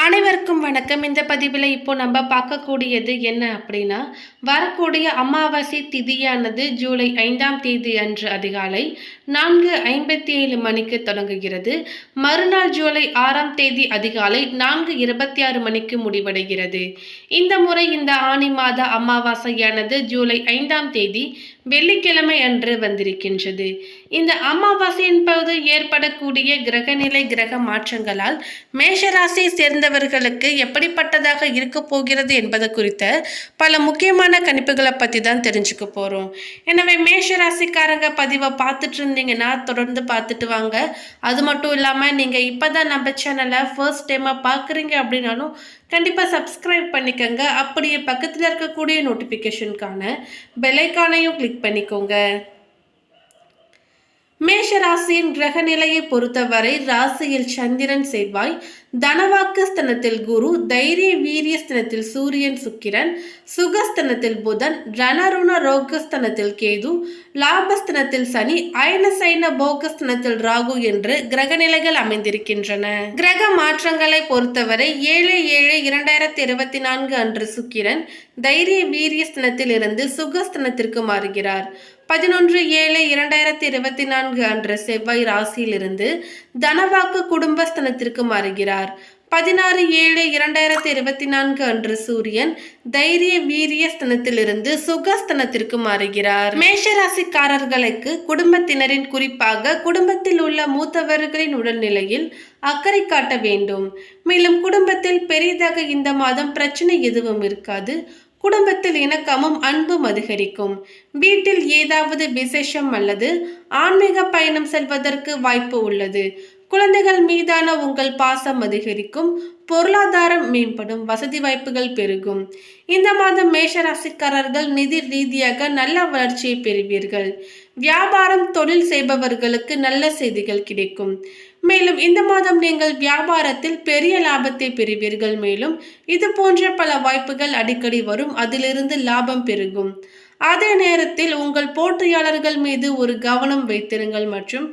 அனைவருக்கும் வணக்கம். இந்த பதிவில் இப்போ நம்ம பார்க்கக்கூடியது என்ன அப்படின்னா, வரக்கூடிய அமாவாசை திதியானது ஜூலை 5ஆம் தேதி அன்று அதிகாலை 4:57 மணிக்கு தொடங்குகிறது. மறுநாள் ஜூலை 6ஆம் தேதி அதிகாலை 4:26 மணிக்கு முடிவடைகிறது. இந்த முறை இந்த ஆனி மாத அமாவாசையானது ஜூலை 5ஆம் தேதி வெள்ளிக்கிழமை அன்று வந்திருக்கின்றது. இந்த அமாவாசையின் போது ஏற்படக்கூடிய கிரகநிலை கிரக மாற்றங்களால் மேஷராசியை சேர்ந்தவர்களுக்கு எப்படிப்பட்டதாக இருக்க போகிறது என்பது குறித்த பல முக்கியமான கணிப்புகளை பற்றி தான் தெரிஞ்சுக்க போகிறோம். எனவே மேஷராசிக்காரங்க பதிவை பார்த்துட்டு இருந்தீங்கன்னா தொடர்ந்து பார்த்துட்டு வாங்க. அது மட்டும் இல்லாமல் நீங்கள் இப்போ தான் நம்ம சேனலை ஃபர்ஸ்ட் டைமாக பார்க்குறீங்க அப்படின்னாலும் கண்டிப்பாக சப்ஸ்கிரைப் பண்ணிக்கோங்க. அப்படியே பக்கத்தில் இருக்கக்கூடிய நோட்டிஃபிகேஷனுக்கான பெல்லைக்கானையும் கிளிக் பண்ணிக்கோங்க. மேஷ ராசியின் கிரக நிலையை பொறுத்தவரை ராசியில் சந்திரன் செவ்வாய், தனவாக்கு ஸ்தனத்தில் குரு, தைரிய வீரிய ஸ்தனத்தில் சூரியன் சுக்கிரன், சுகஸ்தனத்தில் புதன், ரணருண ரோகஸ்தனத்தில் கேது, லாபஸ்தனத்தில் சனி, அயனசைன போகஸ்தனத்தில் ராகு என்று கிரகநிலைகள் அமைந்திருக்கின்றன. கிரக மாற்றங்களை பொறுத்தவரை 7/7/2024 அன்று சுக்கிரன் தைரிய வீரிய ஸ்தனத்தில் இருந்து சுகஸ்தனத்திற்கு மாறுகிறார். 11/7/2024 அன்று செவ்வாய் ராசியிலிருந்து தனவாக்கு குடும்பஸ்தனத்திற்கு மாறுகிறார். 16/7/2024 அன்று சூரியன் தைரிய வீரிய ஸ்தனத்திலிருந்து சுகஸ்தனத்திற்கு மாறுகிறார். மேஷராசிக்காரர்களுக்கு குடும்பத்தினரின், குறிப்பாக குடும்பத்தில் உள்ள மூத்தவர்களின் உடல்நிலையில் அக்கறை காட்ட வேண்டும். மேலும் குடும்பத்தில் பெரிதாக இந்த மாதம் பிரச்சனை எதுவும் இருக்காது. குடும்பத்தில் இணக்கமும் அன்பும் அதிகரிக்கும். வீட்டில் ஏதாவது விசேஷம் அல்லது ஆன்மீக பயணம் செல்வதற்கு வாய்ப்பு உள்ளது. குழந்தைகள் மீதான உங்கள் பாசம் அதிகரிக்கும். பொருளாதாரம் மேம்படும். வசதி வாய்ப்புகள் பெருகும். இந்த மாதம் மேஷராசிக்காரர்கள் நிதி ரீதியாக நல்ல வளர்ச்சியை பெறுவீர்கள். வியாபாரம், தொழில் செய்பவர்களுக்கு நல்ல செய்திகள் கிடைக்கும். மேலும் இந்த மாதம் நீங்கள் வியாபாரத்தில் பெரிய லாபத்தை பெறுவீர்கள். மேலும் இது போன்ற பல வாய்ப்புகள் அடிக்கடி வரும். அதிலிருந்து லாபம் பெருகும். அதே நேரத்தில் உங்கள் போட்டியாளர்கள் மீது ஒரு கவனம் வைத்திருங்கள் மற்றும்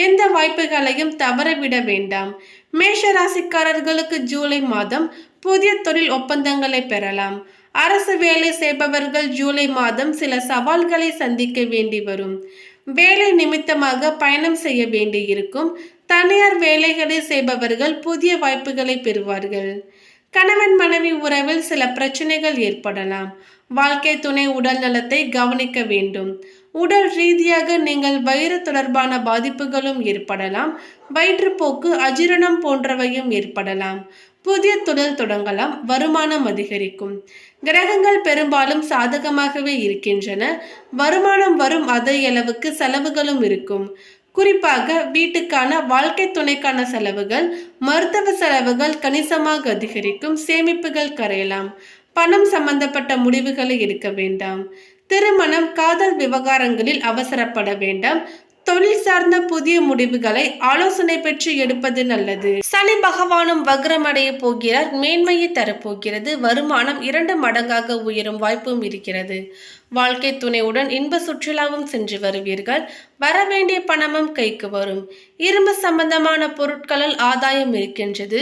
எந்த வாய்ப்புகளையும் தவறவிட வேண்டாம். மேஷ ராசிக்காரர்களுக்கு ஜூலை மாதம் புதிய தொழில் ஒப்பந்தங்களை பெறலாம். அரசு வேலை செய்பவர்கள் ஜூலை மாதம் சில சவால்களை சந்திக்க வேண்டி வரும். வேலை நிமித்தமாக பயணம் செய்ய வேண்டியிருக்கும். தனியார் வேலைகளை செய்பவர்கள் புதிய வாய்ப்புகளை பெறுவார்கள். கணவன் மனைவி உறவில் சில பிரச்சனைகள் ஏற்படலாம். வாழ்க்கை துணை உடல் நலத்தை கவனிக்க வேண்டும். உடல் ரீதியாக நீங்கள் வயிறு தொடர்பான பாதிப்புகளும் ஏற்படலாம். வயிற்றுப்போக்கு, அஜீரணம் போன்றவையும் ஏற்படலாம். புதிய தொழில் தொடங்கலாம். வருமானம் அதிகரிக்கும். கிரகங்கள் பெரும்பாலும் சாதகமாகவே இருக்கின்றன. வருமானம் வரும் அதே அளவுக்கு செலவுகளும் இருக்கும். குறிப்பாக வீட்டுக்கான, வாழ்க்கை துணைக்கான செலவுகள், மருத்துவ செலவுகள் கணிசமாக அதிகரிக்கும். சேமிப்புகள் கரையலாம். பணம் சம்பந்தப்பட்ட முடிவுகளை எடுக்க வேண்டாம். திருமணம், காதல் விவகாரங்களில் அவசரப்பட வேண்டாம். தொழில் சார்ந்த புதிய முடிவுகளை ஆலோசனை பெற்று எடுப்பது நல்லது. சனி பகவானும் வக்ரமடைய போகிறார். மேன்மையை தரப்போகிறது. வருமானம் 2 மடங்காக உயரும் வாய்ப்பும் இருக்கிறது. வாழ்க்கை துணையுடன் இன்ப சுற்றுலாவும் சென்று வருவீர்கள். வரவேண்டிய பணமும் கைக்கு வரும். இரும்பு சம்பந்தமான பொருட்களால் ஆதாயம் இருக்கின்றது.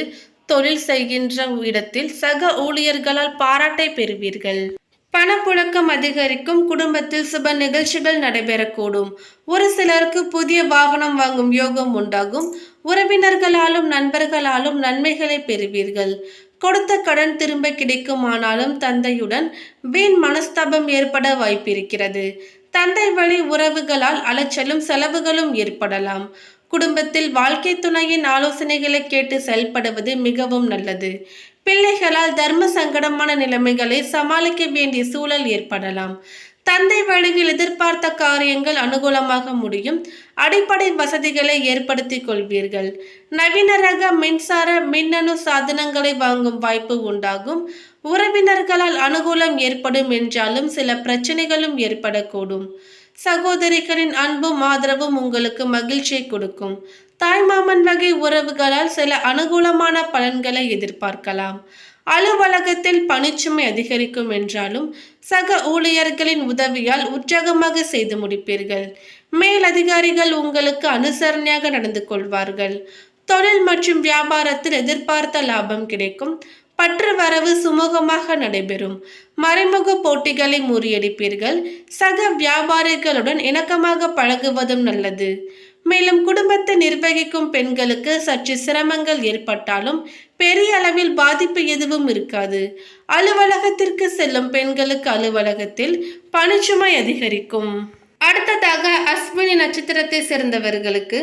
தொழில் செய்கின்ற இடத்தில் சக ஊழியர்களால் பாராட்டை பெறுவீர்கள். பணப்புழக்கம் அதிகரிக்கும். குடும்பத்தில் சுப நிகழ்ச்சிகள் நடைபெறக்கூடும். ஒரு சிலருக்கு புதிய வாகனம் வாங்கும் யோகம் உண்டாகும். உறவினர்களாலும் நண்பர்களாலும் நன்மைகளை பெறுவீர்கள். கொடுத்த கடன் திரும்ப கிடைக்குமானாலும் தந்தையுடன் வீண் மனஸ்தாபம் ஏற்பட வாய்ப்பிருக்கிறது. தந்தை வழி உறவுகளால் அலைச்சலும் செலவுகளும் ஏற்படலாம். குடும்பத்தில் வாழ்க்கை துணையின் ஆலோசனைகளை கேட்டு செயல்படுவது மிகவும் நல்லது. பிள்ளைகளால் தர்ம சங்கடமான நிலைமைகளை சமாளிக்க வேண்டிய சூழல் ஏற்படலாம். தந்தை வழியில் எதிர்பார்த்த காரியங்கள் அனுகூலமாக முடியும். அடிப்படை வசதிகளை ஏற்படுத்திக் கொள்வீர்கள். நவீன ரக மின்சார, மின்னணு சாதனங்களை வாங்கும் வாய்ப்பு உண்டாகும். உறவினர்களால் அனுகூலம் ஏற்படும் என்றாலும் சில பிரச்சனைகளும் ஏற்படக்கூடும். சகோதரிகளின் அன்பும் ஆதரவும் உங்களுக்கு மகிழ்ச்சியை கொடுக்கும். தாய்மாமன் வகை உறவுகளால் சில அனுகூலமான பலன்களை எதிர்பார்க்கலாம். அலுவலகத்தில் பணிச்சுமை அதிகரிக்கும் என்றாலும் சக ஊழியர்களின் உதவியால் உற்சாகமாக செய்து முடிப்பீர்கள். மேலதிகாரிகள் உங்களுக்கு அனுசரணையாக நடந்து கொள்வார்கள். தொழில் மற்றும் வியாபாரத்தில் எதிர்பார்த்த லாபம் கிடைக்கும். பற்று வரவு சுமூகமாக நடைபெறும். மறைமுக போட்டிகளை முறியடிப்பீர்கள். சக வியாபாரிகளுடன் இணக்கமாக பழகுவதும் நல்லது. மேலும் குடும்பத்தை நிர்வகிக்கும் பெண்களுக்கு சற்று சிரமங்கள் ஏற்பட்டாலும் பெரிய அளவில் பாதிப்பு எதுவும் இருக்காது. அலுவலகத்திற்கு செல்லும் பெண்களுக்கு அலுவலகத்தில் பணிச்சுமை அதிகரிக்கும். அடுத்ததாக அஸ்வினி நட்சத்திரத்தை சேர்ந்தவர்களுக்கு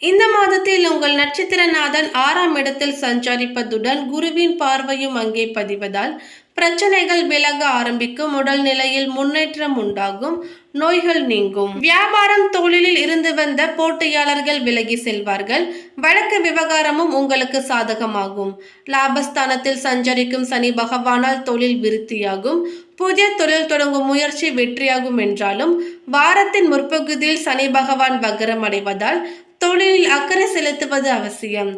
இந்த மாதத்தில் உங்கள் நட்சத்திரநாதன் 6ஆம் இடத்தில் சஞ்சரிப்பதுடன் குருவின் பார்வையும் அங்கே பதிவதால் பிரச்சனைகள் விலக ஆரம்பிக்கும். உடல் நிலையில் முன்னேற்றம் உண்டாகும். நோய்கள் நீங்கும். வியாபாரம் தொழிலில் இருந்து வந்த போட்டியாளர்கள் விலகி செல்வார்கள். வழக்கு விவகாரமும் உங்களுக்கு சாதகமாகும். லாபஸ்தானத்தில் சஞ்சரிக்கும் சனி பகவானால் தொழில் விருத்தியாகும். புதிய தொழில் தொடங்கும் முயற்சி வெற்றியாகும் என்றாலும் வாரத்தின் முற்பகுதியில் சனி பகவான் வக்ரம் அடைவதால் தொழிலில் அக்கறை செலுத்துவது அவசியம்.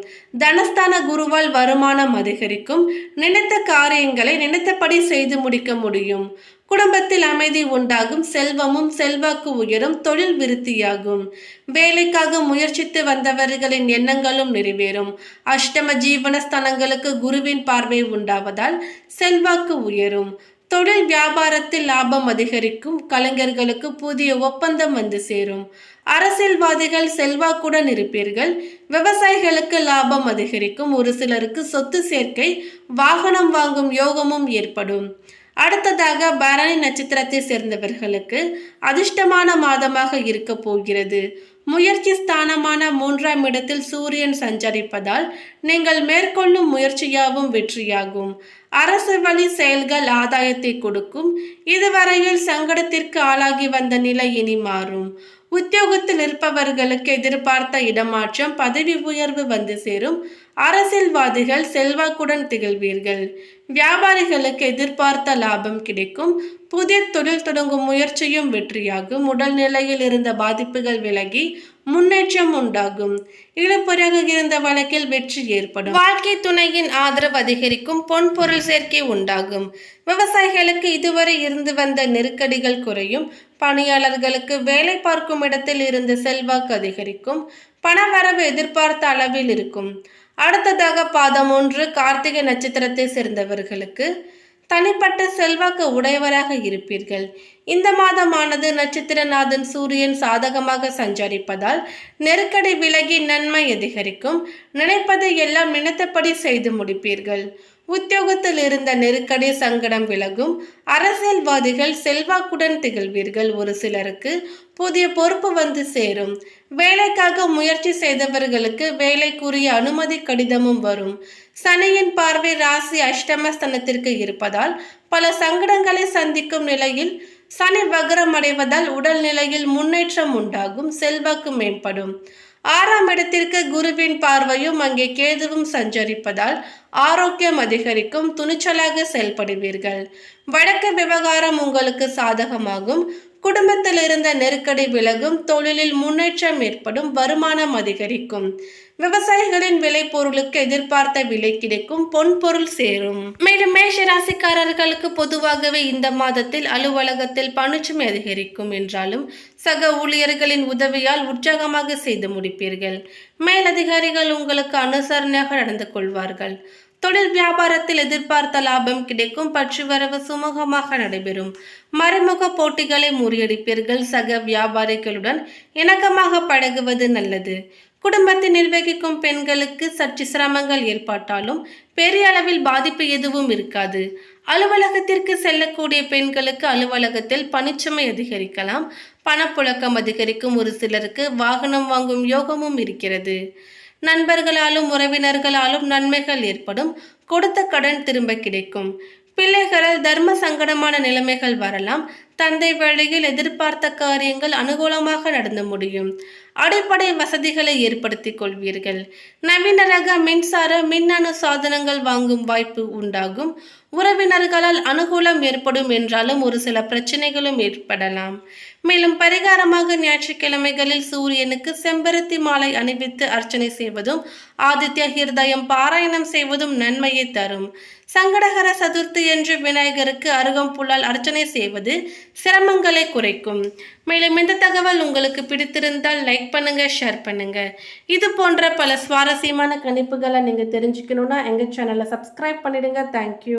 தனஸ்தான குருவால் வருமானம் அதிகரிக்கும். நினைத்த காரியங்களை நினைத்தபடி செய்து முடிக்க முடியும். குடும்பத்தில் அமைதி உண்டாகும். செல்வமும் செல்வாக்கு உயரும். தொழில் விருத்தியாகும். வேலைக்காக முயற்சித்து வந்தவர்களின் எண்ணங்களும் நிறைவேறும். அஷ்டம ஜீவனஸ்தானங்களுக்கு குருவின் பார்வை உண்டாவதால் செல்வாக்கு உயரும். தொழில் வியாபாரத்தில் லாபம் அதிகரிக்கும். கலைஞர்களுக்கு புதிய ஒப்பந்தம் வந்து சேரும். அரசியல்வாதிகள் செல்வாக்குடன் இருப்பீர்கள். விவசாயிகளுக்கு லாபம் அதிகரிக்கும். ஒரு சிலருக்கு சொத்து சேர்க்கை, வாகனம் வாங்கும் யோகமும் ஏற்படும். அடுத்ததாக பரணி நட்சத்திரத்தை சேர்ந்தவர்களுக்கு அதிர்ஷ்டமான மாதமாக இருக்க போகிறது. முயற்சி ஸ்தானமான 3ஆம் இடத்தில் சூரியன் சஞ்சரிப்பதால் நீங்கள் மேற்கொள்ளும் முயற்சியாவும் வெற்றியாகும். அரசு வழி செயல்கள் ஆதாயத்தை கொடுக்கும். இதுவரையில் சங்கடத்திற்கு ஆளாகி வந்த நிலை இனி மாறும். உத்தியோகத்தில் இருப்பவர்களுக்கு எதிர்பார்த்த இடமாற்றம், பதவி உயர்வு வந்து சேரும். அரசியல்வாதிகள் செல்வாக்குடன் திகழ்வீர்கள். வியாபாரிகளுக்கு எதிர்பார்த்த லாபம் கிடைக்கும். புதிய தொழில் தொடங்கும் முயற்சியும் வெற்றியாகும். உடல் நிலையில் இருந்த பாதிப்புகள் விலகி முன்னேற்றம் உண்டாகும். இழுபறியாக இருந்த வழக்கில் வெற்றி ஏற்படும். வாழ்க்கை துணையின் ஆதரவு அதிகரிக்கும். பொன் பொருள் சேர்க்கை உண்டாகும். விவசாயிகளுக்கு இதுவரை இருந்து வந்த நெருக்கடிகள் குறையும். பணியாளர்களுக்கு வேலை பார்க்கும் இடத்தில் இருந்த செல்வாக்கு அதிகரிக்கும். பணவரவு எதிர்பார்த்த அளவில் இருக்கும். அடுத்ததாக பாதம் 1 கார்த்திகை நட்சத்திரத்தை சேர்ந்தவர்களுக்கு தனிப்பட்ட செல்வாக்கு உடையவராக இருப்பீர்கள். இந்த மாதமானது நட்சத்திரநாதன் சூரியன் சாதகமாக சஞ்சரிப்பதால் நெருக்கடி விலகி நன்மை அதிகரிக்கும். நினைப்பதை எல்லாம் நினைத்தபடி செய்து முடிப்பீர்கள். உத்தியோகத்தில் இருந்த நெருக்கடி சங்கடம் விலகும். அரசியல்வாதிகள் செல்வாக்குடன் திகழ்வீர்கள். ஒரு சிலருக்கு புதிய பொறுப்பு வந்து சேரும். வேலைக்காக முயற்சி செய்தவர்களுக்கு வேலைக்குரிய அனுமதி கடிதமும் வரும். சனியின் பார்வை ராசி அஷ்டமஸ்தானத்திற்கு இருப்பதால் பல சங்கடங்களை சந்திக்கும் நிலையில் சனி வக்ரம் அடைவதால் உடல் நிலையில் முன்னேற்றம் உண்டாகும். செல்வாக்கு மேம்படும். 6ஆம் இடத்திற்கு குருவின் பார்வையும் அங்கே கேதுவும் சஞ்சரிப்பதால் ஆரோக்கியம் அதிகரிக்கும். துணிச்சலாக செயல்படுவீர்கள். வழக்கு விவகாரம் உங்களுக்கு சாதகமாகும். குடும்பத்தில் இருந்த நெருக்கடி விலகும். தொழிலில் முன்னேற்றம் ஏற்படும். வருமானம் அதிகரிக்கும். விவசாயிகளின் விளைபொருளுக்கு எதிர்பார்த்த விலை கிடைக்கும். பொன் பொருள் சேரும். மேலும் மேஷ ராசிக்காரர்களுக்கு பொதுவாகவே இந்த மாதத்தில் அலுவலகத்தில் பணிச்சுமை அதிகரிக்கும் என்றாலும் சக ஊழியர்களின் உதவியால் உற்சாகமாக செய்து முடிப்பீர்கள். மேலதிகாரிகள் உங்களுக்கு அனுசரணையாக நடந்து கொள்வார்கள். தொழில் வியாபாரத்தில் எதிர்பார்த்த லாபம் கிடைக்கும். பற்று வரவு சுமூகமாக நடைபெறும். மறைமுக போட்டிகளை முறியடிப்பீர்கள். சக வியாபாரிகளுடன் இணக்கமாக பழகுவது நல்லது. குடும்பத்தை நிர்வகிக்கும் பெண்களுக்கு சற்று சிரமங்கள் ஏற்பட்டாலும் பெரிய அளவில் பாதிப்பு எதுவும் இருக்காது. அலுவலகத்திற்கு செல்லக்கூடிய பெண்களுக்கு அலுவலகத்தில் பணிச்சுமை அதிகரிக்கலாம். பணப்புழக்கம் அதிகரிக்கும். ஒரு சிலருக்கு வாகனம் வாங்கும் யோகமும் இருக்கிறது. நண்பர்களாலும் உறவினர்களாலும் நன்மைகள் ஏற்படும். கொடுத்த கடன் திரும்ப கிடைக்கும். பிள்ளைகளால் தர்ம சங்கடமான நிலைமைகள் வரலாம். தந்தை வழியில் எதிர்பார்த்த காரியங்கள் அனுகூலமாக நடந்து முடியும். அடிப்படை வசதிகளை ஏற்படுத்திக் கொள்வீர்கள். நவீன ரக மின்சார மின்னணு சாதனங்கள் வாங்கும் வாய்ப்பு உண்டாகும். உறவினர்களால் அனுகூலம் ஏற்படும் என்றாலும் ஒரு சில பிரச்சனைகளும் ஏற்படலாம். மேலும் பரிகாரமாக ஞாயிற்றுக்கிழமைகளில் சூரியனுக்கு செம்பருத்தி மாலை அணிவித்து அர்ச்சனை செய்வதும் ஆதித்ய ஹிருதயம் பாராயணம் செய்வதும் நன்மையை தரும். சங்கடஹர சதுர்த்தி என்று விநாயகருக்கு அருகம்புல்லால் அர்ச்சனை செய்வது சிரமங்களை குறைக்கும். மேலும் இந்த தகவல் உங்களுக்கு பிடித்திருந்தால் லைக் பண்ணுங்க, ஷேர் பண்ணுங்க. இது போன்ற பல சுவாரஸ்யமான கணிப்புகளை நீங்க தெரிஞ்சுக்கணும்னா எங்க சேனலை சப்ஸ்கிரைப் பண்ணிடுங்க. தேங்க்யூ.